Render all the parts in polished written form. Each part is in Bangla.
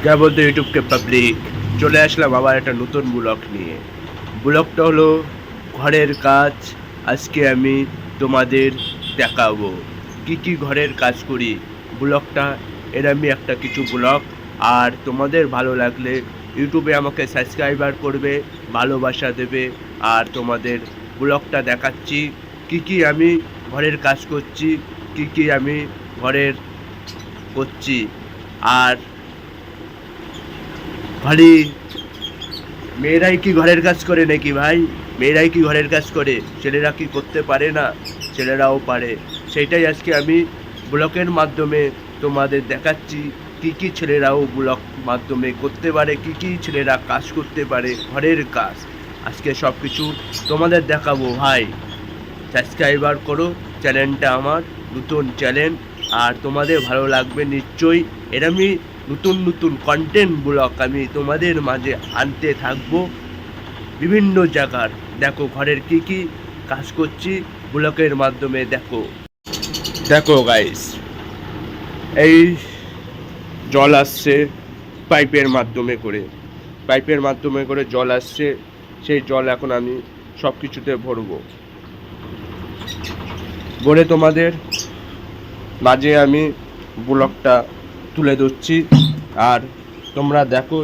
যা বলতে ইউটিউবকে পাবলিক চলে আসলাম আবার একটা নতুন ব্লগ নিয়ে। ব্লগটা হলো ঘরের কাজ। আজকে আমি তোমাদের দেখাবো কি কি ঘরের কাজ করি। ব্লগটা এরমই একটা কিছু ব্লগ। আর তোমাদের ভালো লাগলে ইউটিউবে আমাকে সাবস্ক্রাইবার করবে, ভালোবাসা দেবে। আর তোমাদের ব্লগটা দেখাচ্ছি কি কি আমি ঘরের কাজ করছি, কি কি আমি ঘরের করছি। আর ভারী মেয়েরাই কি ঘরের কাজ করে নাকি ভাই? মেয়েরাই কি ঘরের কাজ করে? ছেলেরা কি করতে পারে না? ছেলেরাও পারে। সেইটাই আজকে আমি ব্লগের মাধ্যমে তোমাদের দেখাচ্ছি কি কি ছেলেরাও ব্লগ মাধ্যমে করতে পারে, কি কি ছেলেরা কাজ করতে পারে ঘরের কাজ। আজকে সব কিছু তোমাদের দেখাবো ভাই। সাবস্ক্রাইবার করো, চ্যানেলটা আমার নতুন চ্যানেল। আর তোমাদের ভালো লাগবে নিশ্চয়ই। এরমই নতুন নতুন কন্টেন্ট ব্লগ আমি তোমাদের মাঝে আনতে থাকবো। বিভিন্ন জায়গার দেখো ঘরের কি কি কাজ করছি ব্লগের মাধ্যমে দেখো। দেখো গাইস, এই জল আসছে পাইপের মাধ্যমে করে জল আসছে। সেই জল এখন আমি সব কিছুতে ভরে তোমাদের মাঝে আমি ব্লগটা তুলে ধরছি। আর তোমরা দেখো,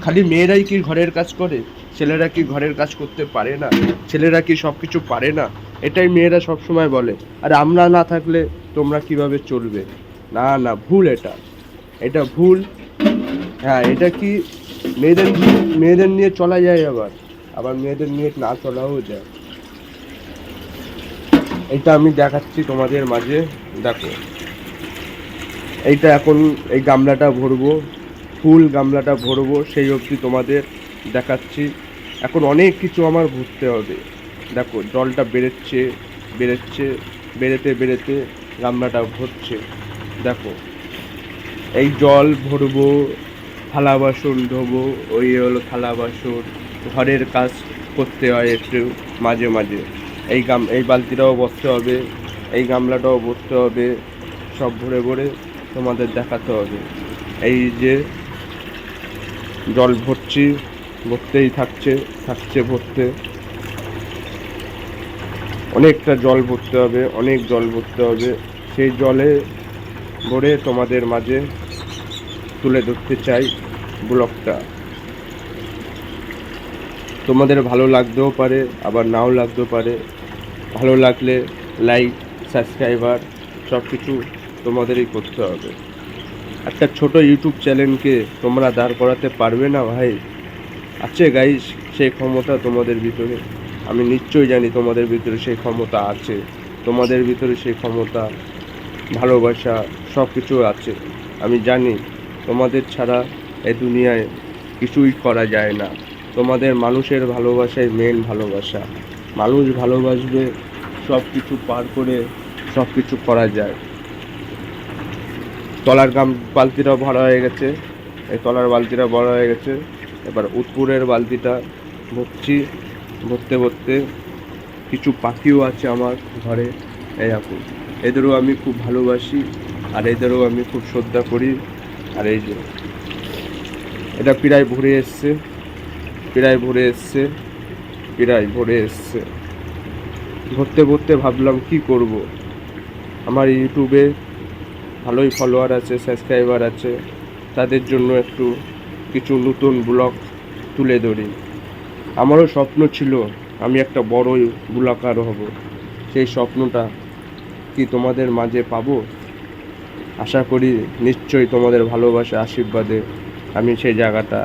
খালি মেয়েরাই কি ঘরের কাজ করে? ছেলেরা কি ঘরের কাজ করতে পারে না? ছেলেরা কি সব কিছু পারে না? এটাই মেয়েরা সব সময় বলে। আর আমরা না থাকলে তোমরা কিভাবে চলবে? না না, ভুল এটা, এটা ভুল। হ্যাঁ, এটা কি মেয়েদের মেয়েদের নিয়ে চলা যায়, আবার আবার মেয়েদের নিয়ে না চলাও যায়। এটা আমি দেখাচ্ছি তোমাদের মাঝে। দেখো, এইটা এখন এই গামলাটা ভরবো, ফুল গামলাটা ভরবো, সেই অবধি তোমাদের দেখাচ্ছি। এখন অনেক কিছু আমার ভরতে হবে। দেখো জলটা বেড়েচ্ছে, বেড়েতে বেড়েতে গামলাটা ভরছে। দেখো এই জল ভরবো, থালা বাসন ধোবো, ওই হলো থালা বাসন। ঘরের কাজ করতে হয় একটু মাঝে মাঝে। এই বালতিটাও ভরতে হবে, এই গামলাটাও ভরতে হবে। সব ভরে ভরে তোমাদের দেখাতে হবে। এই যে জল ভরছি, ভরতেই থাকছে ভরতে। অনেকটা জল ভরতে হবে, অনেক জল ভরতে হবে। সেই জলে ভরে তোমাদের মাঝে তুলে ধরতে চাই ব্লগটা। তোমাদের ভালো লাগতেও পারে, আবার নাও লাগতেও পারে। ভালো লাগলে লাইক, সাবস্ক্রাইবার সব কিছু তোমাদেরই করতে হবে। একটা ছোট ইউটিউব চ্যানেলকে তোমরা দাঁড় করাতে পারবে না ভাই? আছে গাইস সেই ক্ষমতা তোমাদের ভিতরে? আমি নিশ্চয়ই জানি তোমাদের ভিতরে সেই ক্ষমতা আছে। তোমাদের ভিতরে সেই ক্ষমতা, ভালোবাসা সব কিছু আছে। আমি জানি তোমাদের ছাড়া এই দুনিয়ায় কিছুই করা যায় না। তোমাদের মানুষের ভালোবাসাই মেন ভালোবাসা। মানুষ ভালোবাসবে, সব কিছু পার করে সব কিছু করা যায়। তলার বালতিটা ভরা হয়ে গেছে, এই তলার বালতিটা ভরা হয়ে গেছে। এবার উত্তরের বালতিটা ভরছি। ভরতে ভরতে কিছু পাখিও আছে আমার ঘরে। এই আপু, এদেরও আমি খুব ভালোবাসি, আর এদেরও আমি খুব শ্রদ্ধা করি। আর এই যে এটা প্রায় ভরে এসছে, প্রায় ভরে এসছে, প্রায় ভরে এসছে। ভরতে ভরতে ভাবলাম কি করব। আমার ইউটিউবে ভালোই ফলোয়ার আছে, সাবস্ক্রাইবার আছে, তাদের জন্য একটু কিছু নতুন ব্লগ তুলে ধরি। আমারও স্বপ্ন ছিল আমি একটা বড় ব্লগার হব। সেই স্বপ্নটা কি তোমাদের মাঝে পাবো? আশা করি নিশ্চয়ই তোমাদের ভালোবাসা আশীর্বাদে আমি সেই জায়গাটা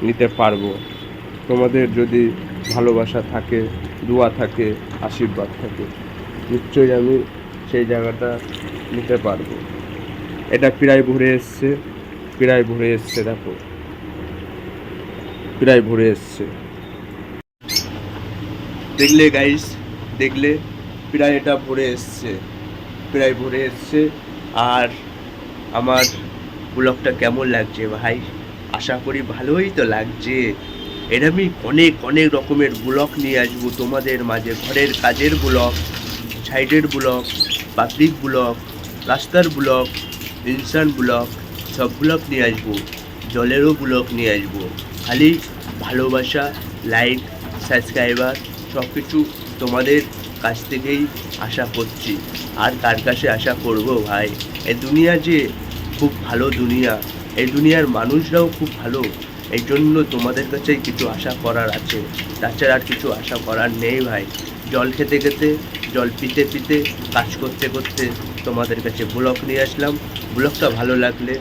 নিতে পারবো। তোমাদের যদি ভালোবাসা থাকে, দোয়া থাকে, আশীর্বাদ থাকে, নিশ্চয়ই আমি সেই জায়গাটা নিতে পারবো। এটা প্রায় ভরে এসছে, প্রায় ভরে এসছে। দেখো প্রায় ভরে এসছে, দেখলে গাইস, দেখলে প্রায় এটা ভরে এসছে, প্রায় ভরে এসছে। আর আমার ব্লগটা কেমন লাগছে ভাই? আশা করি ভালোই তো লাগছে। এরকমই অনেক অনেক রকমের ব্লগ নিয়ে আসবো তোমাদের মাঝে। ঘরের কাজের ব্লগ, সাইডের ব্লগ, পাবলিক ব্লগ, রাস্তার ব্লগ, ইনসান ব্লগ, সব ব্লগ নিয়ে আসবো। জলেরও ব্লগ নিয়ে আসবো। খালি ভালোবাসা, লাইক, সাবস্ক্রাইবার সব কিছু তোমাদের কাছ থেকেই আশা করছি। আর কার কাছে আশা করব ভাই? এই দুনিয়া যে খুব ভালো দুনিয়া, এই দুনিয়ার মানুষরাও খুব ভালো, এই জন্য তোমাদের কাছেই কিছু আশা করার আছে, তাছাড়া আর কিছু আশা করার নেই ভাই। জল খেতে খেতে, জল পিতে পিতে, কাজ করতে করতে তোমাদের কাছে ব্লগ নিয়ে আসলাম। ব্লগটা ভালো লাগলে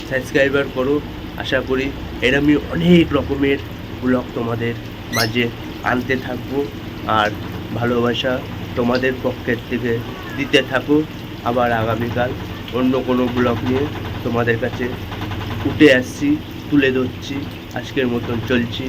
সাবস্ক্রাইবার করো। আশা করি এরমই অনেক রকমের ব্লগ তোমাদের মাঝে আনতে থাকবো, আর ভালোবাসা তোমাদের পক্ষের থেকে দিতে থাকো। আবার আগামীকাল অন্য কোনো ব্লগ নিয়ে তোমাদের কাছে উঠে আসছি, তুলে ধরছি। আজকের মতন চলছি।